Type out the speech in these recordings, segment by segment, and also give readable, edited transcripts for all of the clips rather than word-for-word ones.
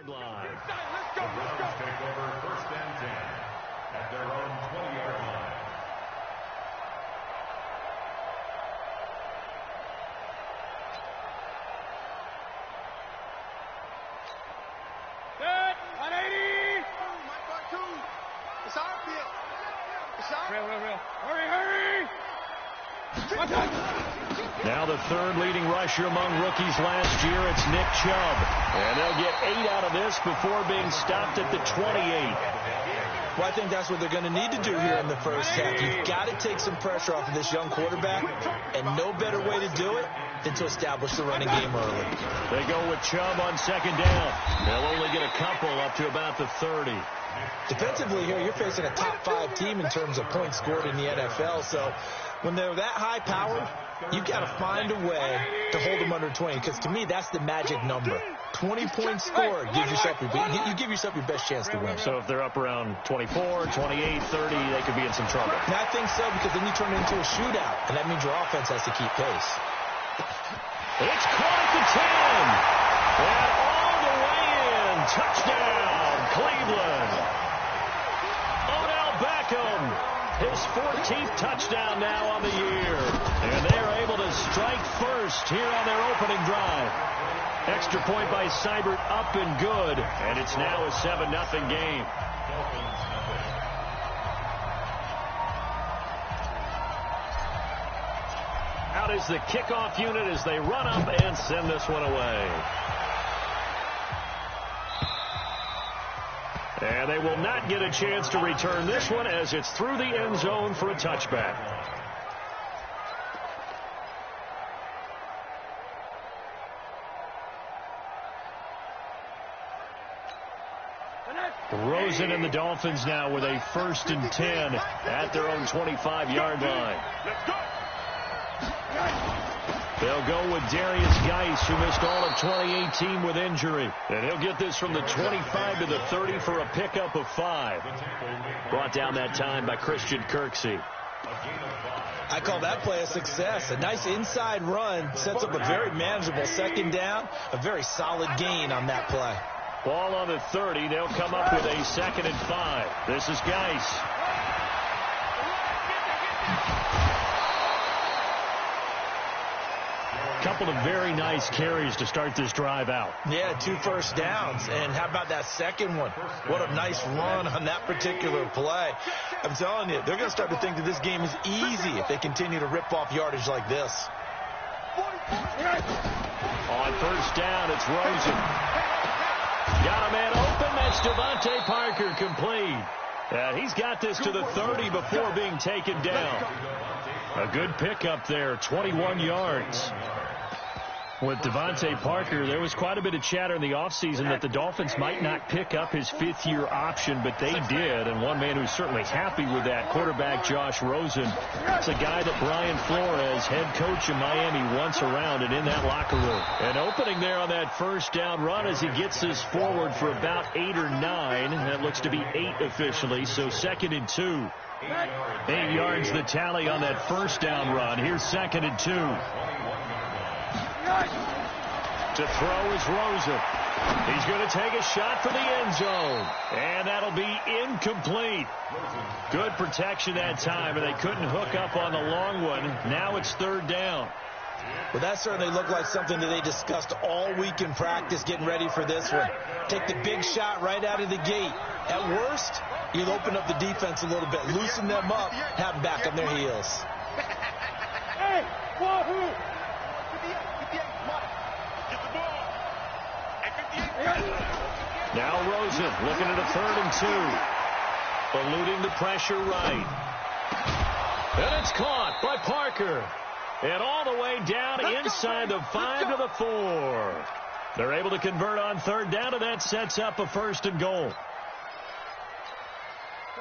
line. The Browns take over 1st and 10 at their own 20-yard line. Set, 180. It's our field. It's our real. Hurry. Now the third leading rusher among rookies last year, it's Nick Chubb. And they'll get 8 out of this before being stopped at the 28. Well, I think that's what they're going to need to do here in the first half. You've got to take some pressure off of this young quarterback, and no better way to do it than to establish the running game early. They go with Chubb on 2nd down. They'll only get a couple up to about the 30. Defensively here, you're facing a top 5 team in terms of points scored in the NFL, so when they're that high powered, you've got to find a way to hold them under 20, because to me, that's the magic number. 20 points scored gives yourself you give yourself your best chance to win. So if they're up around 24, 28, 30, they could be in some trouble. And I think so, because then you turn it into a shootout, and that means your offense has to keep pace. It's caught at the 10. And all the way in. Touchdown, Cleveland. Odell Beckham. His 14th touchdown now on the year. And they are able to strike first here on their opening drive. Extra point by Seibert, up and good. And it's now a 7-0 game. Out is the kickoff unit as they run up and send this one away. And they will not get a chance to return this one as it's through the end zone for a touchback. Rosen and the Dolphins now with a 1st and 10 at their own 25-yard line. They'll go with Darius Geis, who missed all of 2018 with injury. And he'll get this from the 25 to the 30 for a pickup of 5. Brought down that time by Christian Kirksey. I call that play a success. A nice inside run sets up a very manageable 2nd down. A very solid gain on that play. Ball on the 30. They'll come up with a 2nd and 5. This is Geis. Couple of very nice carries to start this drive out. Yeah, 2 first downs. And how about that second one? What a nice run on that particular play. I'm telling you, they're going to start to think that this game is easy if they continue to rip off yardage like this. On 1st down, it's Rosen. Got a man open. That's Devontae Parker, complete. He's got this to the 30 before being taken down. A good pickup there, 21 yards. With Devontae Parker, there was quite a bit of chatter in the offseason that the Dolphins might not pick up his 5th-year option, but they did. And one man who's certainly happy with that, quarterback Josh Rosen. It's a guy that Brian Flores, head coach in Miami, wants around and in that locker room. And opening there on that 1st down run as he gets this forward for about 8 or 9. That looks to be 8 officially, so 2nd and 2. 8 yards the tally on that 1st down run. Here's 2nd and 2. To throw is Rosen. He's going to take a shot for the end zone. And that'll be incomplete. Good protection that time, and they couldn't hook up on the long one. Now it's 3rd down. Well, that certainly looked like something that they discussed all week in practice getting ready for this one. Take the big shot right out of the gate. At worst, you'll open up the defense a little bit, loosen them up, have them back on their heels. Hey, wahoo! Now Rosen looking at a 3rd and 2. Eluding the pressure right. And it's caught by Parker. And all the way down inside the 5 to the 4. They're able to convert on 3rd down, and that sets up a 1st and goal.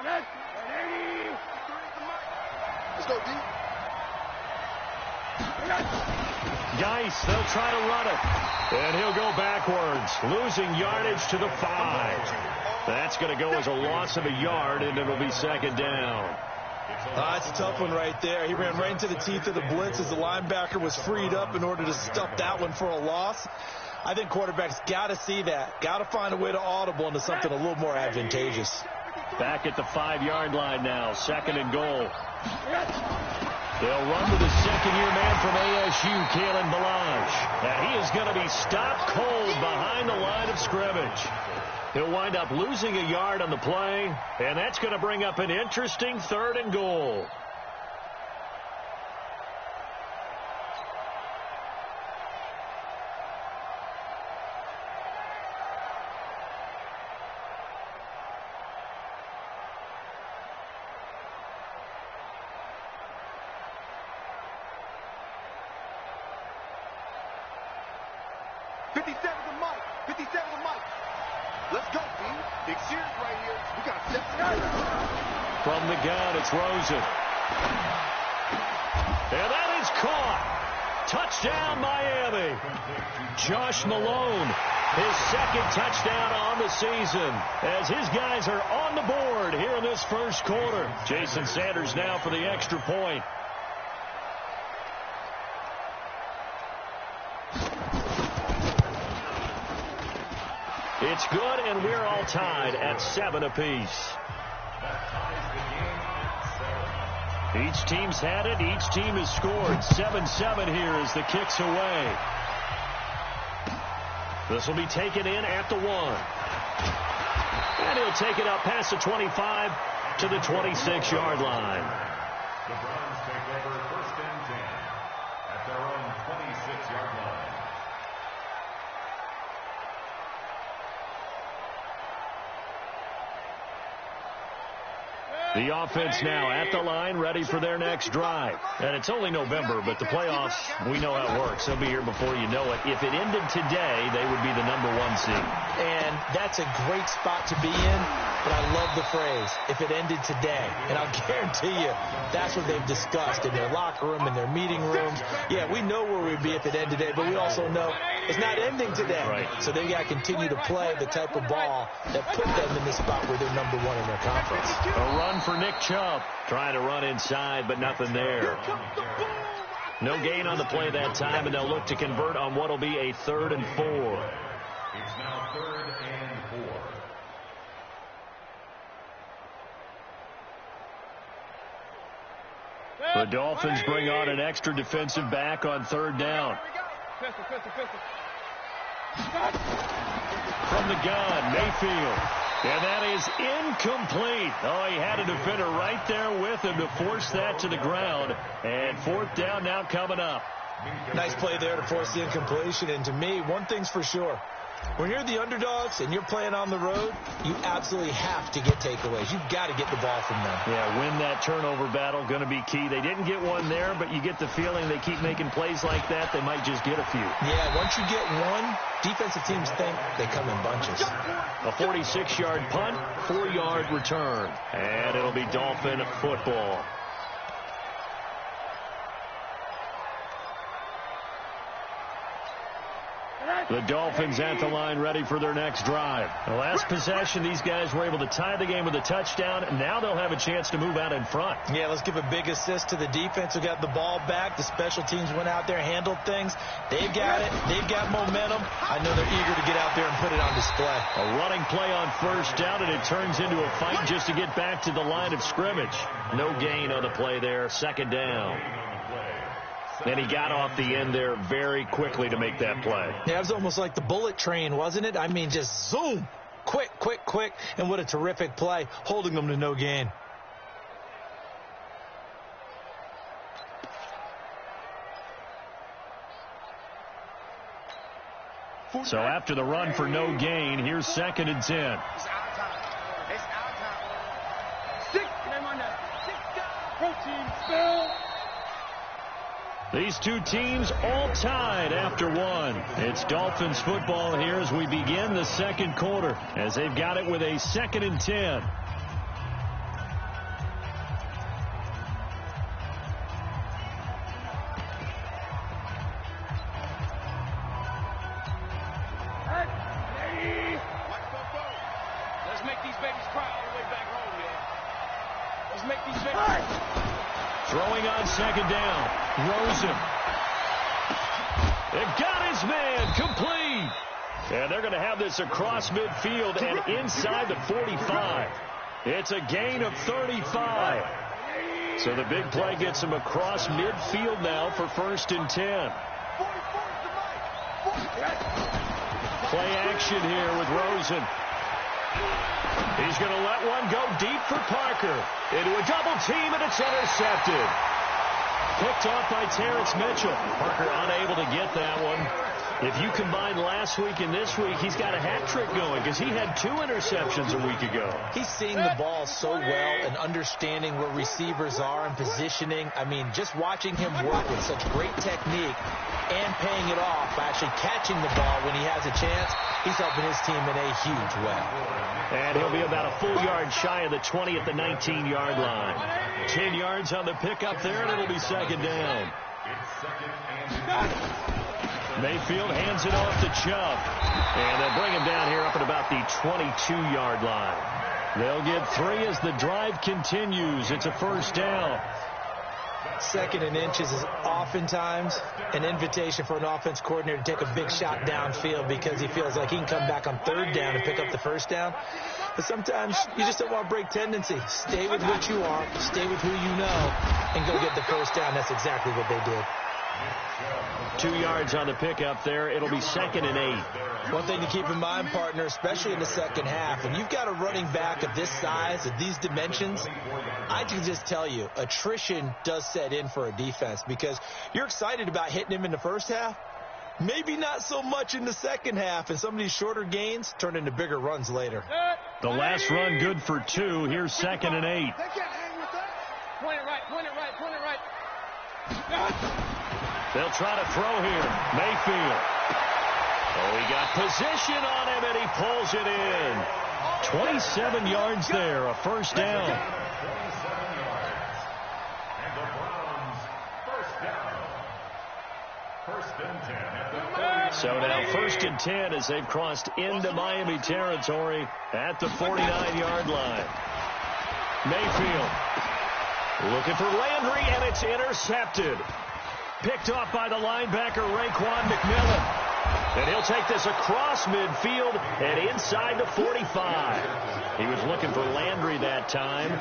Let's go, D. Geis, they'll try to run it. And he'll go backwards, losing yardage to the 5. That's going to go as a loss of a yard, and it'll be 2nd down. That's a tough one right there. He ran right into the teeth of the blitz as the linebacker was freed up in order to stuff that one for a loss. I think quarterbacks got to see that. Got to find a way to audible into something a little more advantageous. Back at the 5-yard line now, 2nd and goal. They'll run with the second-year man from ASU, Kalen Balazs. Now he is going to be stopped cold behind the line of scrimmage. He'll wind up losing a yard on the play, and that's going to bring up an interesting 3rd and goal. From the gun, it's Rosen. And that is caught. Touchdown, Miami. Josh Malone, his 2nd touchdown on the season, as his guys are on the board here in this 1st quarter. Jason Sanders now for the extra point. It's good, and we're all tied at 7 apiece. Each team's had it. Each team has scored. 7-7 here as the kick's away. This will be taken in at the 1. And he'll take it up past the 25 to the 26-yard line. The Browns take over 1st and 10 at their own 26-yard line. The offense now at the line, ready for their next drive. And it's only November, but the playoffs, we know how it works. They'll be here before you know it. If it ended today, they would be the #1 seed. And that's a great spot to be in, but I love the phrase, if it ended today. And I'll guarantee you, that's what they've discussed in their locker room, in their meeting rooms. Yeah, we know where we'd be if it ended today, but we also know it's not ending today. Right. So they've got to continue to play the type of ball that put them in the spot where they're #1 in their conference. A run for Nick Chubb. Trying to run inside, but nothing there. No gain on the play that time, and they'll look to convert on what will be a 3rd and 4. It's now 3rd and 4. The Dolphins bring on an extra defensive back on 3rd down. From the gun, Mayfield. And that is incomplete. Oh, he had a defender right there with him to force that to the ground. And 4th down now coming up. Nice play there to force the incompletion. And to me, one thing's for sure. When you're the underdogs and you're playing on the road, you absolutely have to get takeaways. You've got to get the ball from them. Yeah, win that turnover battle, going to be key. They didn't get one there, but you get the feeling they keep making plays like that, they might just get a few. Yeah, once you get one, defensive teams think they come in bunches. A 46-yard punt, 4-yard return. And it'll be Dolphin football. The Dolphins at the line ready for their next drive. The last possession, these guys were able to tie the game with a touchdown. Now they'll have a chance to move out in front. Yeah, let's give a big assist to the defense who got the ball back. The special teams went out there, handled things. They've got it. They've got momentum. I know they're eager to get out there and put it on display. A running play on 1st down, and it turns into a fight just to get back to the line of scrimmage. No gain on the play there. 2nd down. And he got off the end there very quickly to make that play. Yeah, it was almost like the bullet train, wasn't it? I mean, just zoom. Quick, quick, quick. And what a terrific play, holding them to no gain. So after the run for no gain, here's 2nd and 10. It's our time. It's our time. 6. Name on that. 6 down. Protein spell. These two teams all tied after 1. It's Dolphins football here as we begin the 2nd quarter, as they've got it with a 2nd and 10. Let's make these babies cry all the way back home, yeah. Let's make these babies. Throwing on 2nd down. Rosen. It got his man complete. lead. And they're going to have this across midfield and inside the 45. It's a gain of 35. So the big play gets them across midfield now for 1st and 10. Play action here with Rosen. He's going to let one go deep for Parker. Into a double team, and it's intercepted. Picked off by Terrence Mitchell. Parker unable to get that one. If you combine last week and this week, he's got a hat trick going because he had 2 interceptions a week ago. He's seeing the ball so well and understanding where receivers are and positioning. I mean, just watching him work with such great technique and paying it off, actually catching the ball when he has a chance, he's helping his team in a huge way. And he'll be about a full yard shy of the 20 at the 19-yard line. 10 yards on the pickup there, and it'll be 2nd down. Mayfield hands it off to Chubb. And they'll bring him down here up at about the 22-yard line. They'll get 3 as the drive continues. It's a 1st down. 2nd and inches is oftentimes an invitation for an offense coordinator to take a big shot downfield because he feels like he can come back on 3rd down and pick up the 1st down. But sometimes you just don't want to break tendency. Stay with what you are, stay with who you know, and go get the 1st down. That's exactly what they did. 2 yards on the pickup there. It'll be 2nd and 8. One thing to keep in mind, partner, especially in the second half, when you've got a running back of this size, of these dimensions, I can just tell you, attrition does set in for a defense because you're excited about hitting him in the first half. Maybe not so much in the second half, and some of these shorter gains turn into bigger runs later. The last run good for 2. Here's 2nd and 8. Point it right, point it right, point it right. They'll try to throw here. Mayfield. Oh, he got position on him, and he pulls it in. 27 yards there, a 1st down. 27 yards. And the Browns, 1st down. 1st and 10 at the 40. So now 1st and 10 as they've crossed into Miami territory at the 49-yard line. Mayfield looking for Landry, and it's intercepted. Picked off by the linebacker, Raekwon McMillan. And he'll take this across midfield and inside the 45. He was looking for Landry that time.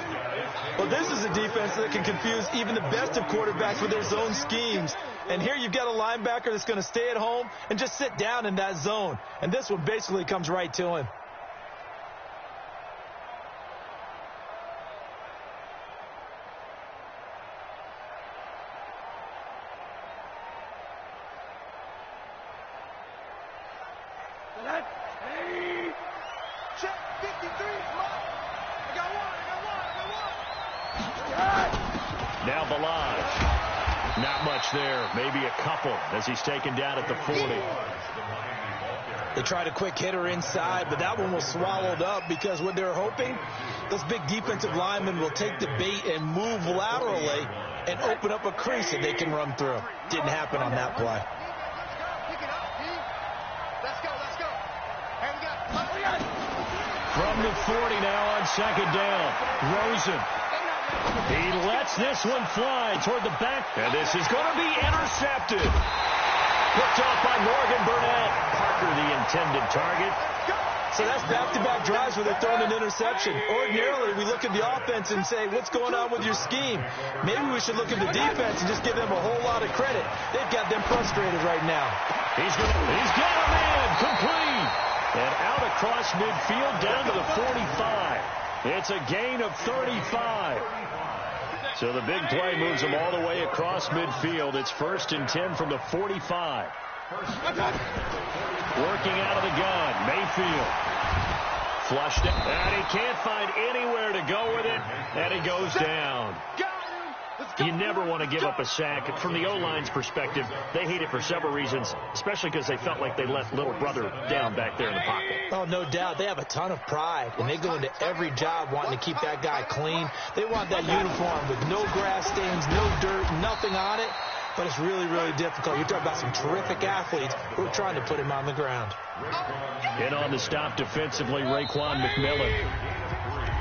Well, this is a defense that can confuse even the best of quarterbacks with their zone schemes. And here you've got a linebacker that's going to stay at home and just sit down in that zone. And this one basically comes right to him. Now Balaj. Not much there. Maybe a couple as he's taken down at the 40. They tried a quick hitter inside, but that one was swallowed up because what they're hoping, those big defensive linemen will take the bait and move laterally and open up a crease that they can run through. Didn't happen on that play. From the 40 now on 2nd down. Rosen. He lets this one fly toward the back. And this is going to be intercepted. Picked off by Morgan Burnett. Parker, the intended target. So that's back-to-back drives where they're throwing an interception. Ordinarily, we look at the offense and say, what's going on with your scheme? Maybe we should look at the defense and just give them a whole lot of credit. They've got them frustrated right now. He's got a man complete. And out across midfield down to the 45. It's a gain of 35. So the big play moves them all the way across midfield. It's 1st and 10 from the 45. Working out of the gun. Mayfield. Flushed it. And he can't find anywhere to go with it. And he goes down. You never want to give up a sack. From the O-line's perspective, they hate it for several reasons, especially because they felt like they let little brother down back there in the pocket. Oh, no doubt. They have a ton of pride, and they go into every job wanting to keep that guy clean. They want that uniform with no grass stains, no dirt, nothing on it. But it's really, really difficult. You're talking about some terrific athletes who are trying to put him on the ground. In on the stop defensively, Raekwon McMillan.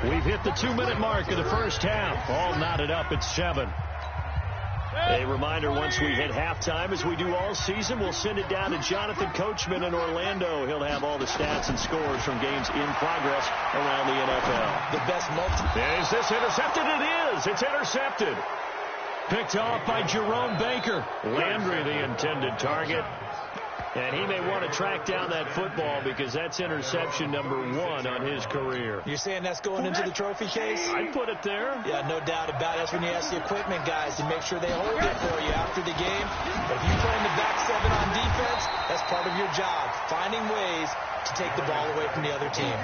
We've hit the 2-minute mark of the first half. All knotted up at 7. A reminder, once we hit halftime, as we do all season, we'll send it down to Jonathan Coachman in Orlando. He'll have all the stats and scores from games in progress around the NFL. The best Is this intercepted? It is. It's intercepted. Picked off by Jerome Baker. Landry, the intended target. And he may want to track down that football because that's interception number 1 on his career. You're saying that's going into the trophy case? I'd put it there. Yeah, no doubt about it. That's when you ask the equipment guys to make sure they hold it for you after the game. But if you're playing the back 7 on defense, that's part of your job, finding ways to take the ball away from the other team.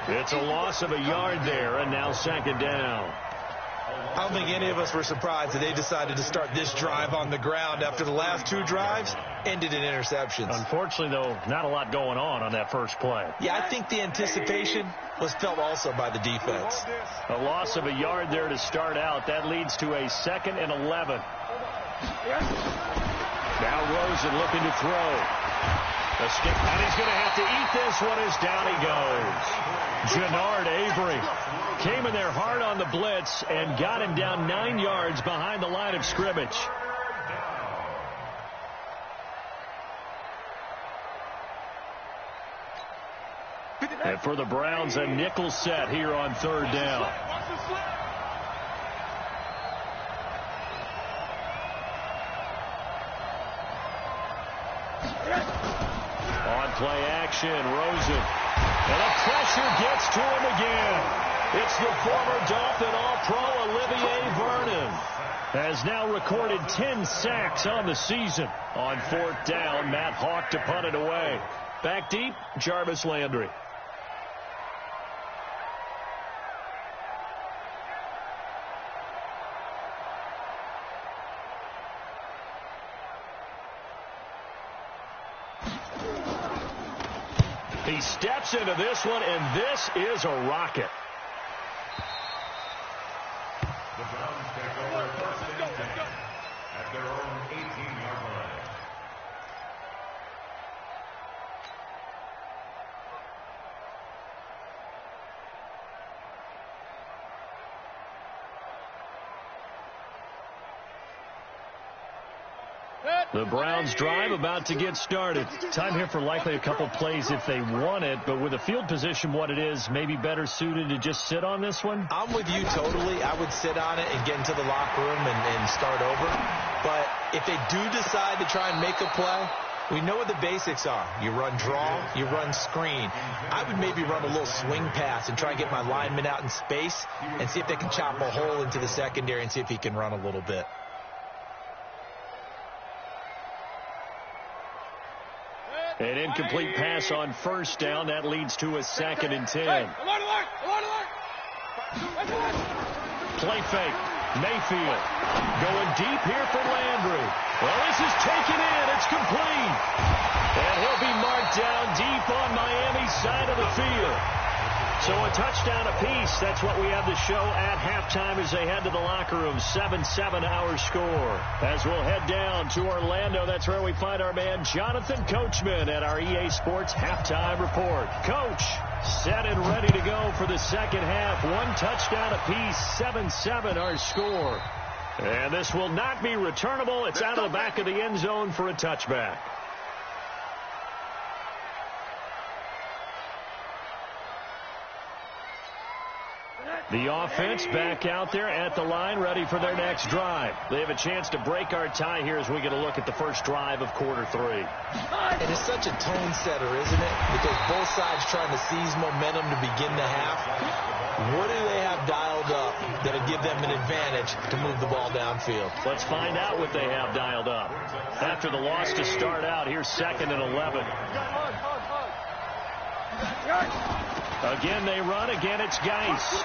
It's a loss of a yard there, and now second down. I don't think any of us were surprised that they decided to start this drive on the ground after the last 2 drives ended in interceptions. Unfortunately, though, not a lot going on that first play. Yeah, I think the anticipation was felt also by the defense. A loss of a yard there to start out. That leads to a 2nd and 11. Now Rosen looking to throw. A skip, and he's going to have to eat this one as down he goes. Jannard Avery came in there hard on the blitz and got him down 9 yards behind the line of scrimmage. And for the Browns, a nickel set here on 3rd down. On play action, Rosen. And the pressure gets to him again. It's the former Dolphin All-Pro Olivier Vernon. Has now recorded 10 sacks on the season. On 4th down, Matt Hawk to punt it away. Back deep, Jarvis Landry. He steps into this one, and this is a rocket. The Browns take over 1st and 10 at their own 18-yard line. The Browns drive about to get started. Time here for likely a couple plays if they want it, but with the field position what it is, maybe better suited to just sit on this one? I'm with you totally. I would sit on it and get into the locker room and start over. But if they do decide to try and make a play, we know what the basics are. You run draw, you run screen. I would maybe run a little swing pass and try and get my lineman out in space and see if they can chop a hole into the secondary and see if he can run a little bit. An incomplete pass on 1st down. That leads to a 2nd and 10. Play fake. Mayfield going deep here for Landry. Well, this is taken in. It's complete. And he'll be marked down deep on Miami's side of the field. So a touchdown apiece. That's what we have to show at halftime as they head to the locker room. 7-7 our score. As we'll head down to Orlando, that's where we find our man Jonathan Coachman at our EA Sports Halftime Report. Coach, set and ready to go for the second half. 1 touchdown apiece. 7-7 our score. And this will not be returnable. It's out of the back of the end zone for a touchback. The offense back out there at the line, ready for their next drive. They have a chance to break our tie here as we get a look at the first drive of quarter 3. And it's such a tone setter, isn't it? Because both sides trying to seize momentum to begin the half. What do they have dialed up that'll give them an advantage to move the ball downfield? Let's find out what they have dialed up. After the loss to start out, here's 2nd and 11. Again, they run. Again, it's Geis.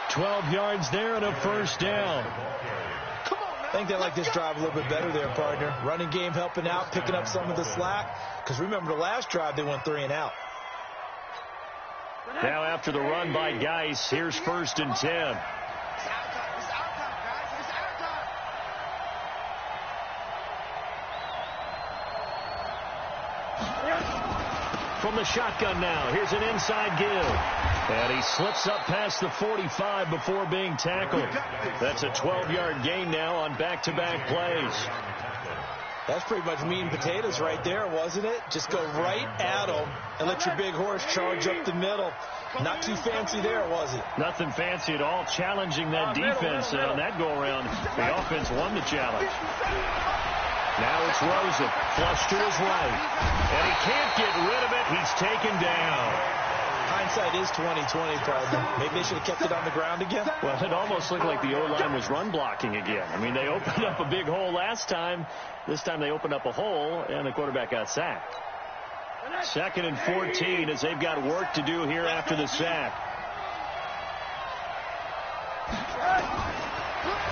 12 yards there and a 1st down. I think they like this drive a little bit better there, partner. Running game helping out, picking up some of the slack. Because remember the last drive, they went 3 and out. Now after the run by Geis, here's 1st and 10. From the shotgun now, here's an inside give. And he slips up past the 45 before being tackled. That's a 12-yard gain now on back-to-back plays. That's pretty much meat and potatoes right there, wasn't it? Just go right at them and let your big horse charge up the middle. Not too fancy there, was it? Nothing fancy at all. Challenging that defense, and on that go-around, the offense won the challenge. Now it's Rosen, flush to his right. And he can't get rid of it. He's taken down. Hindsight is 20/20, partner. Maybe they should have kept it on the ground again. Well, it almost looked like the O-line was run blocking again. I mean, they opened up a big hole last time. This time they opened up a hole, and the quarterback got sacked. 2nd and 14 as they've got work to do here after the sack.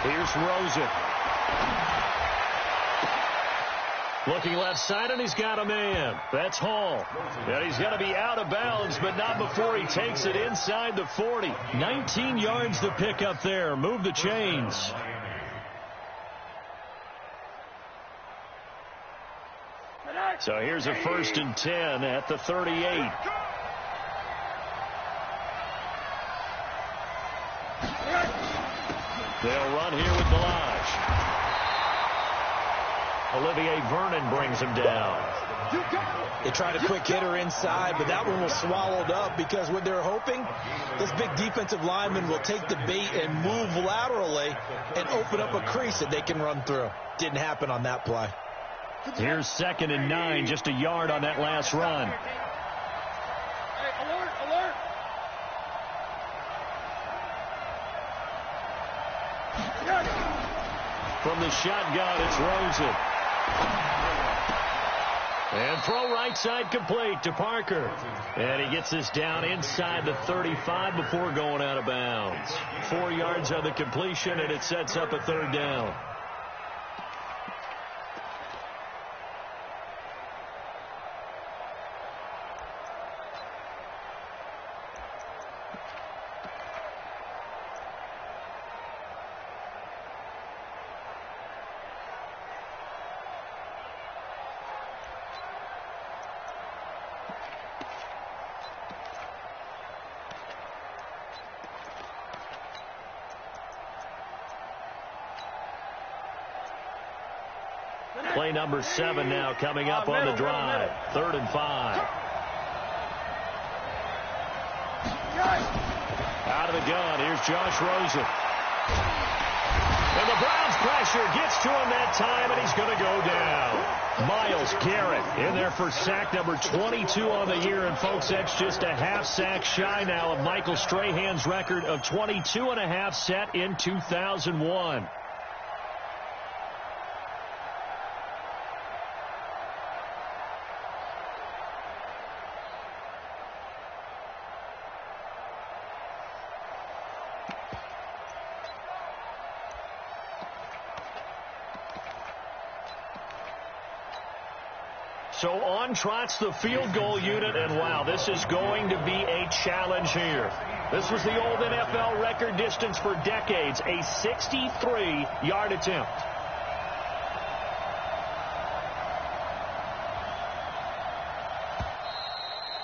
Here's Rosen. Looking left side, and he's got a man. That's Hall. And he's going to be out of bounds, but not before he takes it inside the 40. 19 yards to pick up there. Move the chains. So here's a 1st and 10 at the 38. They'll run here with Balaj. Olivier Vernon brings him down. They tried a quick hitter inside, but that one was swallowed up because what they're hoping, this big defensive lineman will take the bait and move laterally and open up a crease that they can run through. Didn't happen on that play. Here's 2nd and 9, just a yard on that last run. Alert, alert. From the shotgun, it's Rosen. And throw right side complete to Parker. And he gets this down inside the 35 before going out of bounds. 4 yards on the completion, and it sets up a 3rd down. Play number 7 now coming up on the drive. 3rd and 5. Out of the gun. Here's Josh Rosen. And the Browns pressure gets to him that time, and he's going to go down. Myles Garrett in there for sack number 22 on the year. And, folks, that's just a half sack shy now of Michael Strahan's record of 22.5 set in 2001. So on trots the field goal unit, and wow, this is going to be a challenge here. This was the old NFL record distance for decades, a 63-yard attempt.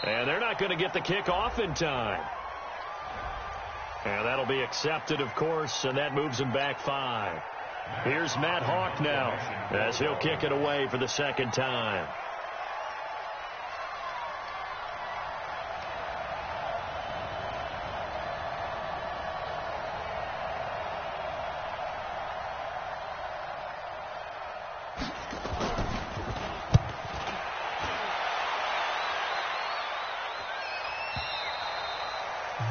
And they're not going to get the kick off in time. And that'll be accepted, of course, and that moves them back 5. Here's Matt Hawk now as he'll kick it away for the 2nd time.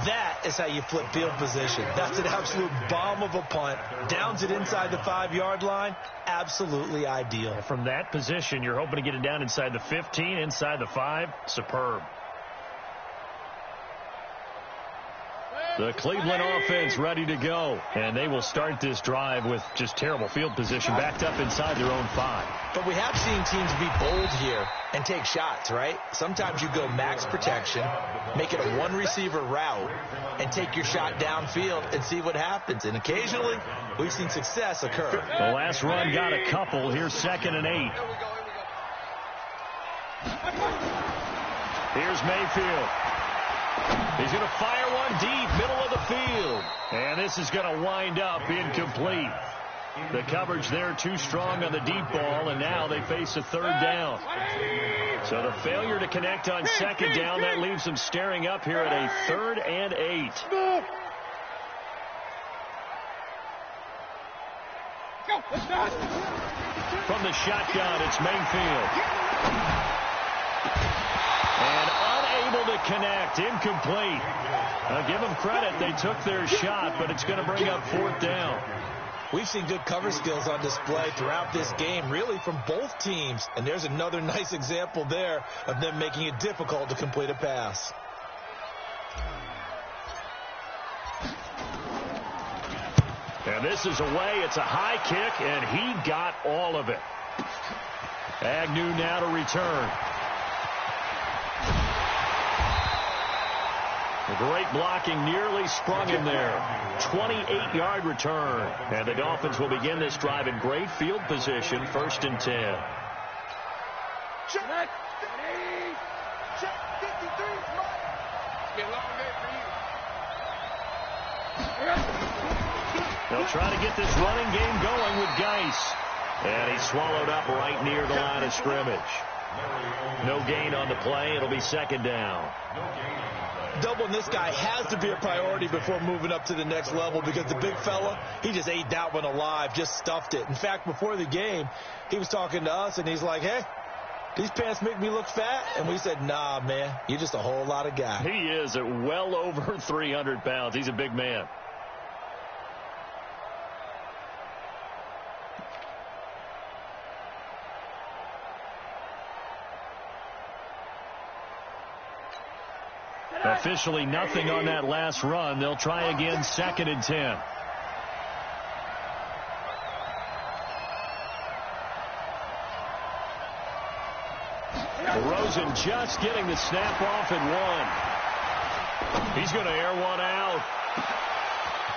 That is how you flip field position. That's an absolute bomb of a punt. Downs it inside the 5-yard line. Absolutely ideal. From that position, you're hoping to get it down inside the 15, inside the 5. Superb. The Cleveland offense ready to go. And they will start this drive with just terrible field position backed up inside their own 5. But we have seen teams be bold here and take shots, right? Sometimes you go max protection, make it a one-receiver route, and take your shot downfield and see what happens. And occasionally, we've seen success occur. The last run got a couple. Here's 2nd and 8. Here's Mayfield. He's going to fire one deep, middle of the field. And this is going to wind up incomplete. The coverage there too strong on the deep ball, and now they face a third down. So the failure to connect on second down, that leaves them staring up here at a 3rd and 8. From the shotgun, it's Mayfield. And unable to connect, incomplete. Now give them credit, they took their shot, but it's going to bring up 4th down. We've seen good cover skills on display throughout this game, really from both teams. And there's another nice example there of them making it difficult to complete a pass. And this is away. It's a high kick, and he got all of it. Agnew now to return. A great blocking nearly sprung him there. 28-yard return. And the Dolphins will begin this drive in great field position, 1st and 10. Check. Check 53. It's been a long day for you. They'll try to get this running game going with Geis. And he's swallowed up right near the line of scrimmage. No gain on the play. It'll be 2nd down. Doubling this guy has to be a priority before moving up to the next level, because the big fella, he just ate that one alive, just stuffed it. In fact, before the game, he was talking to us, and he's like, hey, these pants make me look fat. And we said, nah, man, you're just a whole lot of guy. He is at well over 300 pounds. He's a big man. Officially nothing on that last run. They'll try again, 2nd and 10. Rosen just getting the snap off and 1. He's going to air one out.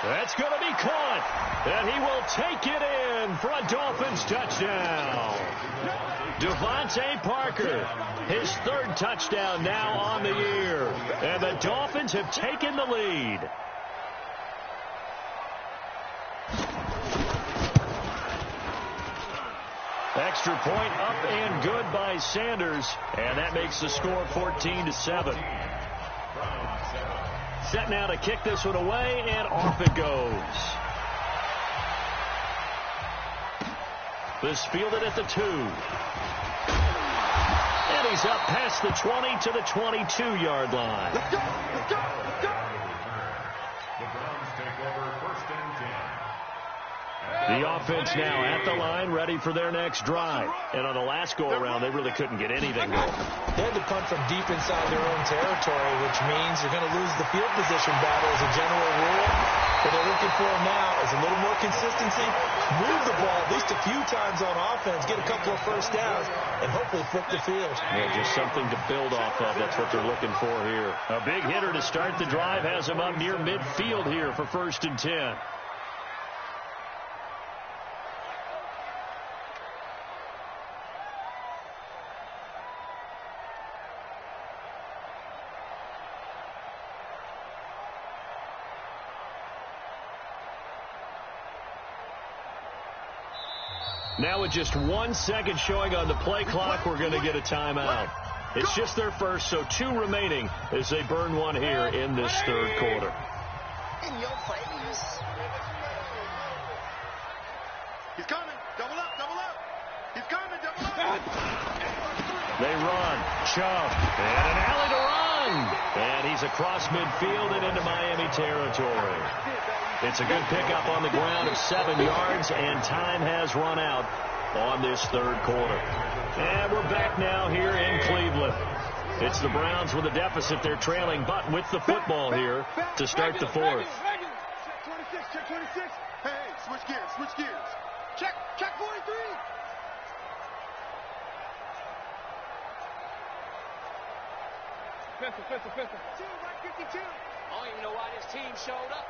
That's going to be caught. And he will take it in for a Dolphins touchdown. Devontae Parker, his 3rd touchdown now on the year. And the Dolphins have taken the lead. Extra point up and good by Sanders. And that makes the score 14-7. Set now to kick this one away, and off it goes. This fielded at the 2. And he's up past the 20 to the 22-yard line. Let's go. Let's go. Let's go. The Browns take over 1st and 10. The offense now at the line, ready for their next drive. And on the last go-around, they really couldn't get anything going. They had to punt from deep inside their own territory, which means you're going to lose the field position battle as a general rule. What they're looking for now is a little more consistency, move the ball at least a few times on offense, get a couple of 1st downs, and hopefully flip the field. Yeah, just something to build off of. That's what they're looking for here. A big hitter to start the drive has him up near midfield here for 1st and 10. Now with just 1 second showing on the play clock, we're going to get a timeout. It's just their first, so 2 remaining as they burn one here in this 3rd quarter. In your face. He's coming. Double up. Double up. He's coming. Double up. They run. Chubb. And an alley to run. And he's across midfield and into Miami territory. It's a good pickup on the ground of 7 yards, and time has run out on this 3rd quarter. And we're back now here in Cleveland. It's the Browns with a deficit. They're trailing, but with the football here to start the 4th. Check 26. Hey, switch gears. Switch gears. Check 43. Pistol. 2, right 52. I don't even know why this team showed up.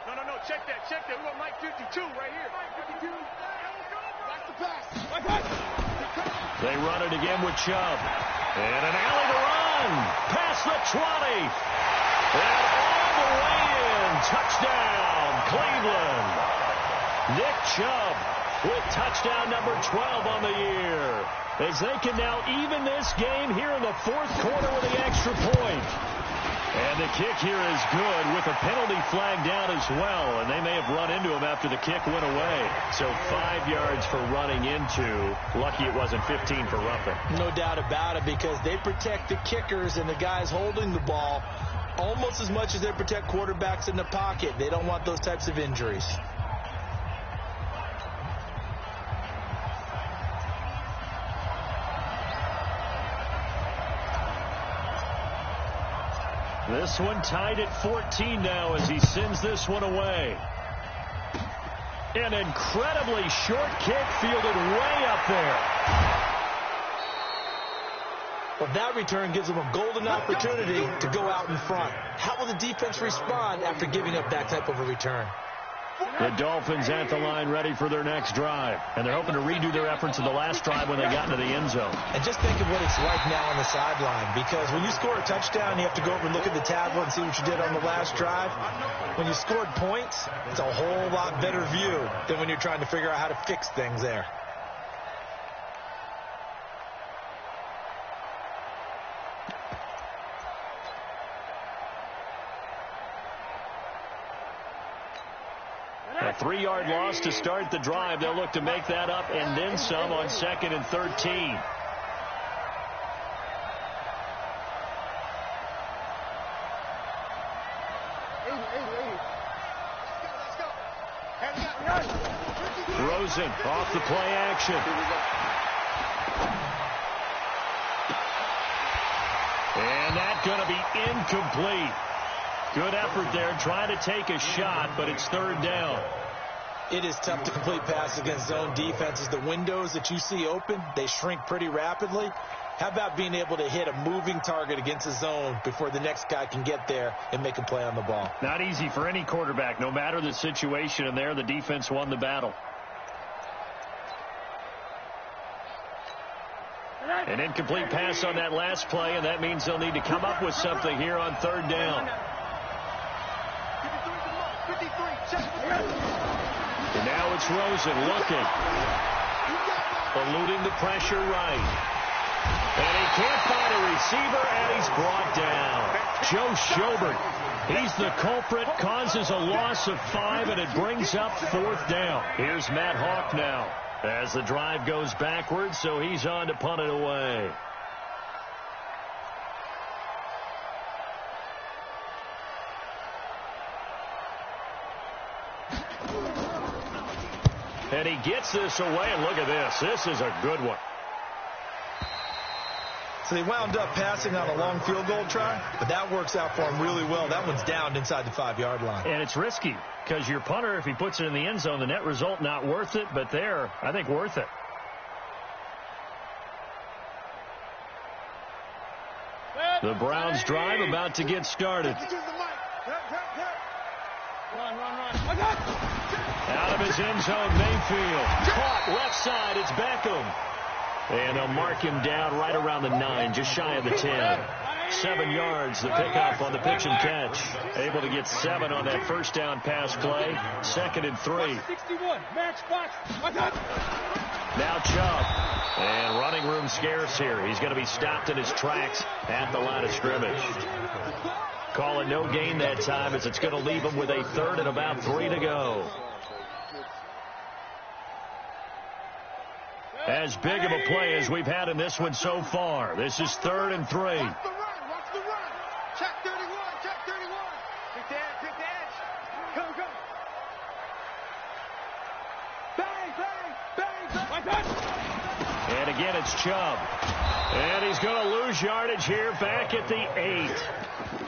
No. Check that. We want Mike 52 right here. Mike 52. That's the pass. They run it again with Chubb. And an alley to run. Past the 20. And all the way in. Touchdown, Cleveland. Nick Chubb with touchdown number 12 on the year, as they can now even this game here in the fourth quarter with the extra point. And the kick here is good with a penalty flag down as well, and they may have run into him after the kick went away. So 5 yards for running into. Lucky it wasn't 15 for roughing. No doubt about it, because they protect the kickers and the guys holding the ball almost as much as they protect quarterbacks in the pocket. They don't want those types of injuries. This one tied at 14 now as he sends this one away. An incredibly short kick fielded way up there. Well, that return gives them a golden opportunity to go out in front. How will the defense respond after giving up that type of a return? The Dolphins at the line ready for their next drive. And they're hoping to redo their efforts in the last drive when they got into the end zone. And just think of what it's like now on the sideline, because when you score a touchdown, you have to go over and look at the tablet and see what you did on the last drive. When you scored points, it's a whole lot better view than when you're trying to figure out how to fix things there. A 3-yard loss to start the drive. They'll look to make that up and then some on 2nd and 13. Rosen off the play action. And that's going to be incomplete. Good effort there, trying to take a shot, but it's 3rd down. It is tough to complete passes against zone defenses. The windows that you see open, they shrink pretty rapidly. How about being able to hit a moving target against a zone before the next guy can get there and make a play on the ball? Not easy for any quarterback, no matter the situation, and there the defense won the battle. An incomplete pass on that last play, and that means they'll need to come up with something here on 3rd down. And now it's Rosen looking. Eluding the pressure right. And he can't find a receiver, and he's brought down. Joe Schobert, he's the culprit, causes a loss of 5, and it brings up 4th down. Here's Matt Hawk now as the drive goes backwards, so he's on to punt it away. And he gets this away, and look at this. This is a good one. So they wound up passing on a long field goal try, but that works out for him really well. That one's down inside the 5-yard line. And it's risky because your punter, if he puts it in the end zone, the net result not worth it, but there, I think worth it. The Browns drive about to get started. Out of his end zone, Mayfield. Caught left side, it's Beckham. And they'll mark him down right around the 9, just shy of the 10. 7 yards, the pickup on the pitch and catch. Able to get 7 on that first down pass play. 2nd and 3. Now Chubb. And running room scarce here. He's going to be stopped in his tracks at the line of scrimmage. Call it no gain that time, as it's going to leave him with a 3rd and about 3 to go. As big of a play as we've had in this one so far. This is 3rd and 3. Watch the run. Check 31. Pick the edge. Go. Bang. And again, it's Chubb. And he's going to lose yardage here back at the 8.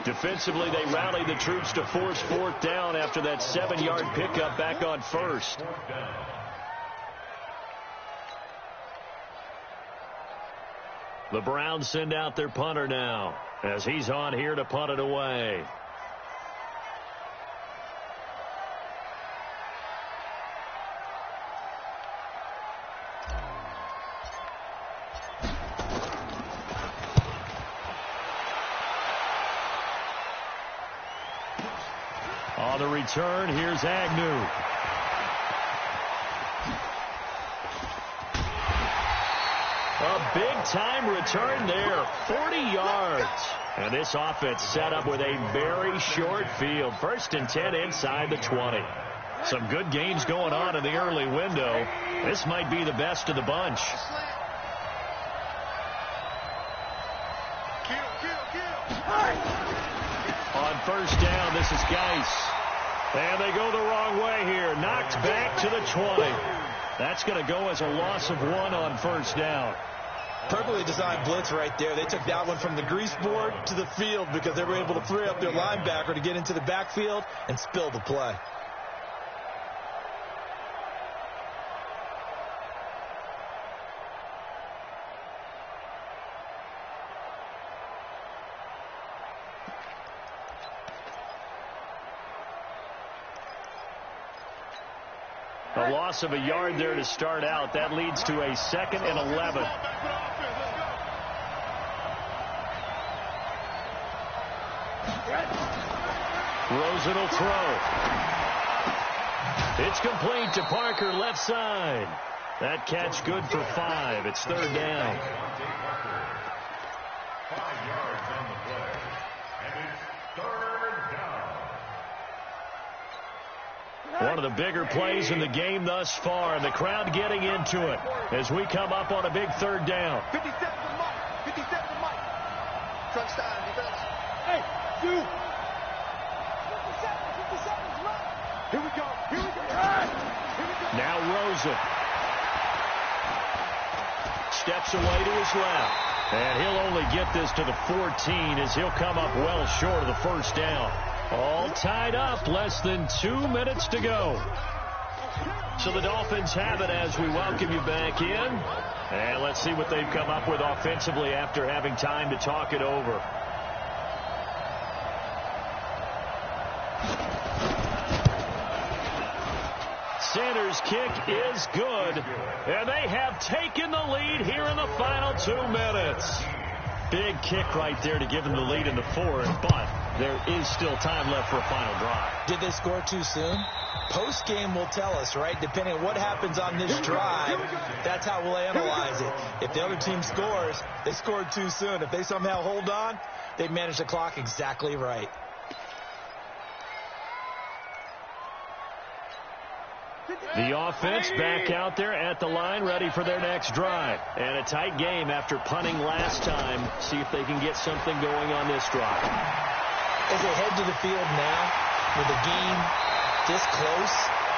Defensively, they rally the troops to force 4th down after that 7-yard pickup back on 1st. The Browns send out their punter now as he's on here to punt it away. On the return, here's Agnew. A big-time return there, 40 yards. And this offense set up with a very short field. 1st and 10 inside the 20. Some good gains going on in the early window. This might be the best of the bunch. On 1st down, this is Geis. And they go the wrong way here. Knocked back to the 20. That's going to go as a loss of 1 on 1st down. Perfectly designed blitz right there. They took that one from the grease board to the field because they were able to free up their linebacker to get into the backfield and spill the play. A loss of a yard there to start out. That leads to a 2nd and 11. Rosen will throw. It's complete to Parker, left side. That catch good for 5. It's 3rd down. 5 yards on the play. And it's 3rd down. One of the bigger plays in the game thus far, and the crowd getting into it as we come up on a big 3rd down. 57 to Mike. 57 to Mike. Crunch time, defense. Hey, you. 57's right. Here we go. Here we go. Here we go. Now Rosen. Steps away to his left. And he'll only get this to the 14 as he'll come up well short of the 1st down. All tied up, less than 2 minutes to go. So the Dolphins have it as we welcome you back in. And let's see what they've come up with offensively after having time to talk it over. Sanders' kick is good. And they have taken the lead here in the final 2 minutes. Big kick right there to give them the lead in the 4th, but there is still time left for a final drive. Did they score too soon? Post-game will tell us, right? Depending on what happens on this drive, that's how we'll analyze it. If the other team scores, they scored too soon. If they somehow hold on, they manage the clock exactly right. The offense back out there at the line, ready for their next drive. And a tight game after punting last time. See if they can get something going on this drive. As they head to the field now, with the game this close,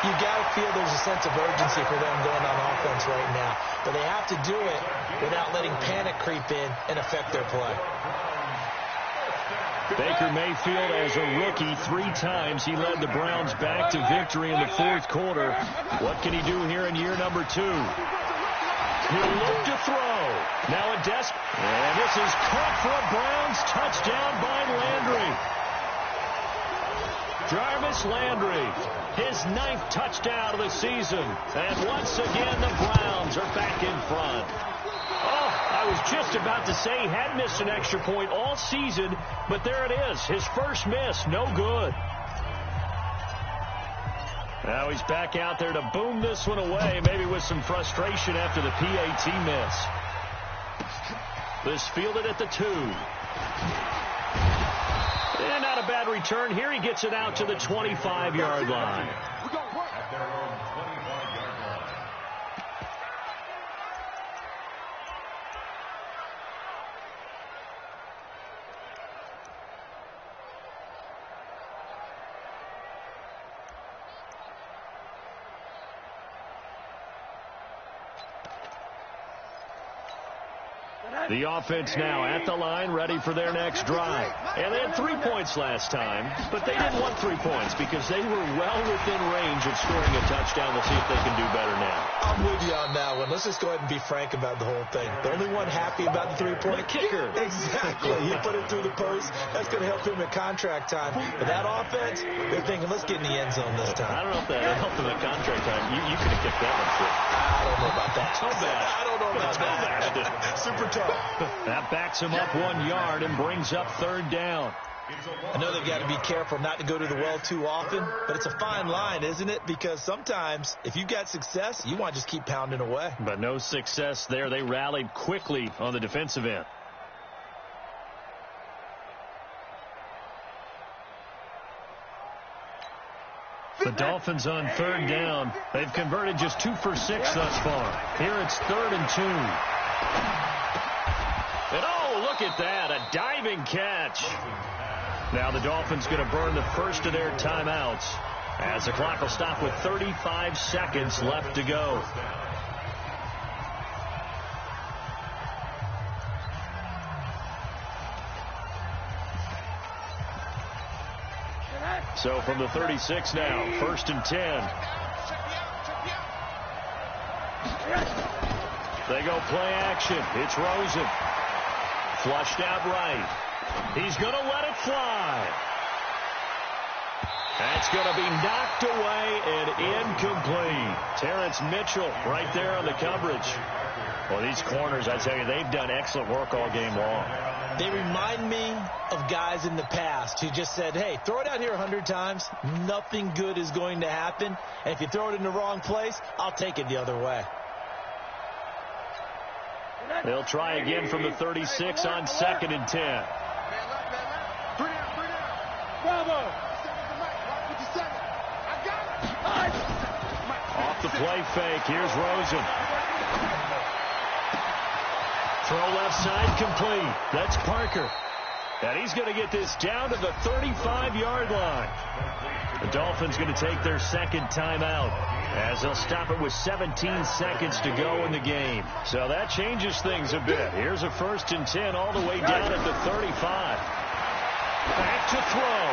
you got to feel there's a sense of urgency for them going on offense right now. But they have to do it without letting panic creep in and affect their play. Baker Mayfield, as a rookie, 3 times he led the Browns back to victory in the 4th quarter. What can he do here in year number 2? He'll look to throw. Now a and this is caught for a Browns touchdown by Landry. Jarvis Landry, his 9th touchdown of the season. And once again, the Browns are back in front. Oh, I was just about to say he had missed an extra point all season, but there it is. His first miss, no good. Now he's back out there to boom this one away, maybe with some frustration after the PAT miss. This fielded at the 2. And not a bad return. Here he gets it out to the 25-yard line. At their own 25-yard line. The offense now at the line, ready for their next drive. And they had 3 points last time, but they didn't want 3 points because they were well within range of scoring a touchdown. We'll see if they can do better now. I'm with you on that one. Let's just go ahead and be frank about the whole thing. The only one happy about the 3-point kicker. Exactly. He put it through the post. That's going to help him at contract time. But that offense, they're thinking, let's get in the end zone this time. I don't know if that helped him at contract time. You could have kicked that one through. I don't know about that. So bad. I don't know about that. Super tough. That backs him up 1 yard and brings up 3rd down. I know they've got to be careful not to go to the well too often, but it's a fine line, isn't it? Because sometimes if you've got success, you want to just keep pounding away. But no success there. They rallied quickly on the defensive end. The Dolphins on 3rd down. They've converted just 2 for 6 thus far. Here it's 3rd and 2. And oh, look at that, a diving catch. Now the Dolphins going to burn the first of their timeouts as the clock will stop with 35 seconds left to go. So from the 36 now, 1st and 10. They go play action. It's Rosen. Flushed out right. He's going to let it fly. That's going to be knocked away and incomplete. Terrence Mitchell right there on the coverage. Well, these corners, I tell you, they've done excellent work all game long. They remind me of guys in the past who just said, hey, throw it out here 100 times. Nothing good is going to happen. And if you throw it in the wrong place, I'll take it the other way. They'll try again from the 36 on 2nd and 10. Bravo. Off the play fake. Here's Rosen. Throw left side complete. That's Parker. And he's going to get this down to the 35-yard line. The Dolphins going to take their 2nd timeout as they'll stop it with 17 seconds to go in the game. So that changes things a bit. Here's a 1st and 10 all the way down at the 35. Back to throw.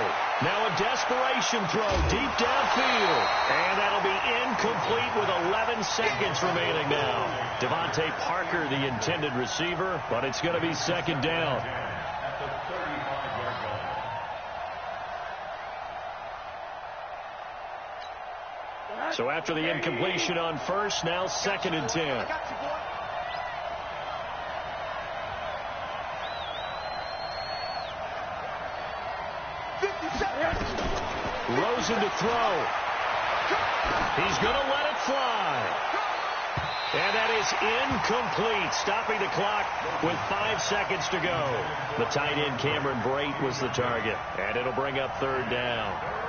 Now a desperation throw deep downfield. And that'll be incomplete with 11 seconds remaining now. Devontae Parker, the intended receiver, but it's going to be 2nd down. So after the incompletion on 1st, now 2nd and 10. Rosen to throw. He's going to let it fly. And that is incomplete, stopping the clock with 5 seconds to go. The tight end, Cameron Brate, was the target. And it'll bring up 3rd down.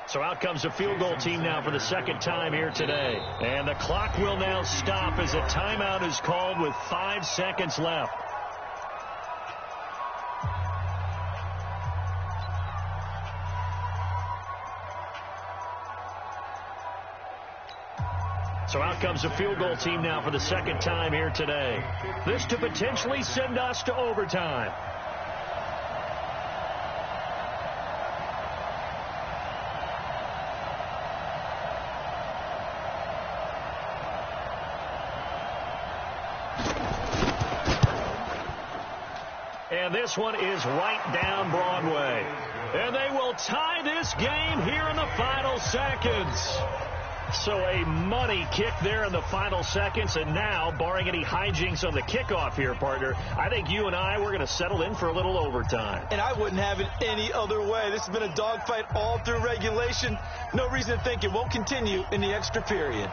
So out comes the field goal team now for the 2nd time here today. And the clock will now stop as a timeout is called with 5 seconds left. So out comes the field goal team now for the 2nd time here today. This to potentially send us to overtime. And this one is right down Broadway. And they will tie this game here in the final seconds. So a money kick there in the final seconds. And now, barring any hijinks on the kickoff here, partner, I think you and I, we're going to settle in for a little overtime. And I wouldn't have it any other way. This has been a dogfight all through regulation. No reason to think it won't continue in the extra period.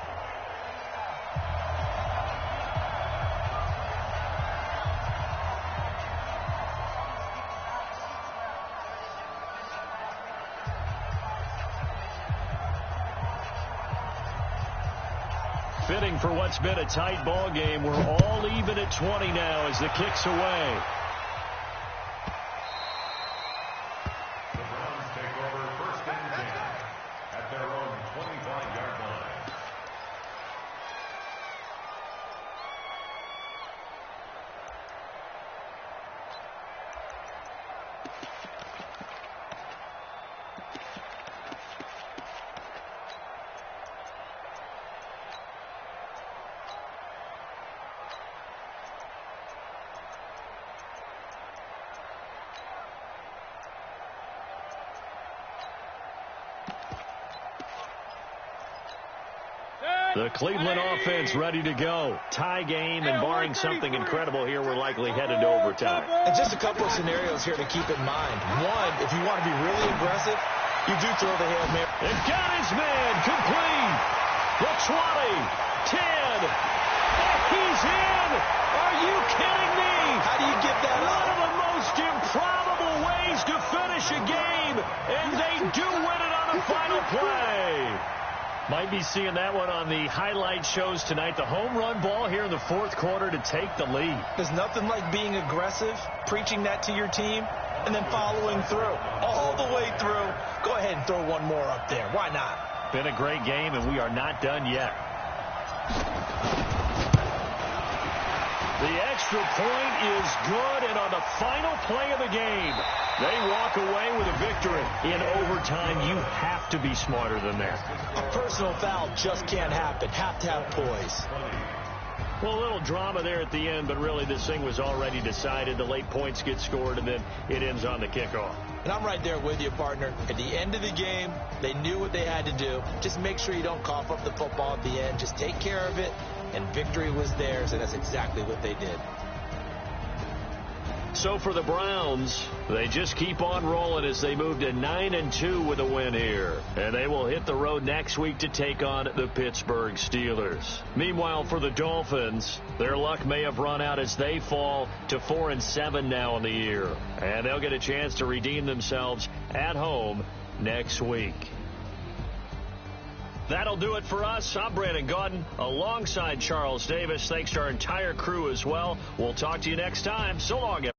Fitting for what's been a tight ball game. We're all even at 20 now as the kick's away. The Browns take over 1st and 10 at their own 25-yard line. The Cleveland offense ready to go. Tie game, and barring something incredible here, we're likely headed to overtime. And just a couple of scenarios here to keep in mind. One, if you want to be really aggressive, you do throw the Hail Mary. They've got his man complete. The 20, 10, and he's in. Are you kidding me? How do you get that One up? of the most improbable ways to finish a game, and they do win it on the final play. Might be seeing that one on the highlight shows tonight. The home run ball here in the fourth quarter to take the lead. There's nothing like being aggressive, preaching that to your team, and then following through. All the way through. Go ahead and throw one more up there. Why not? Been a great game, and we are not done yet. The extra point is good, and on the final play of the game, they walk away with a victory. In overtime, you have to be smarter than that. A personal foul just can't happen. Have to have poise. Well, a little drama there at the end, but really this thing was already decided. The late points get scored, and then it ends on the kickoff. And I'm right there with you, partner. At the end of the game, they knew what they had to do. Just make sure you don't cough up the football at the end. Just take care of it, and victory was theirs, and that's exactly what they did. So for the Browns, they just keep on rolling as they move to 9-2 with a win here. And they will hit the road next week to take on the Pittsburgh Steelers. Meanwhile, for the Dolphins, their luck may have run out as they fall to 4-7 now in the year. And they'll get a chance to redeem themselves at home next week. That'll do it for us. I'm Brandon Gaudin alongside Charles Davis. Thanks to our entire crew as well. We'll talk to you next time. So long, everyone.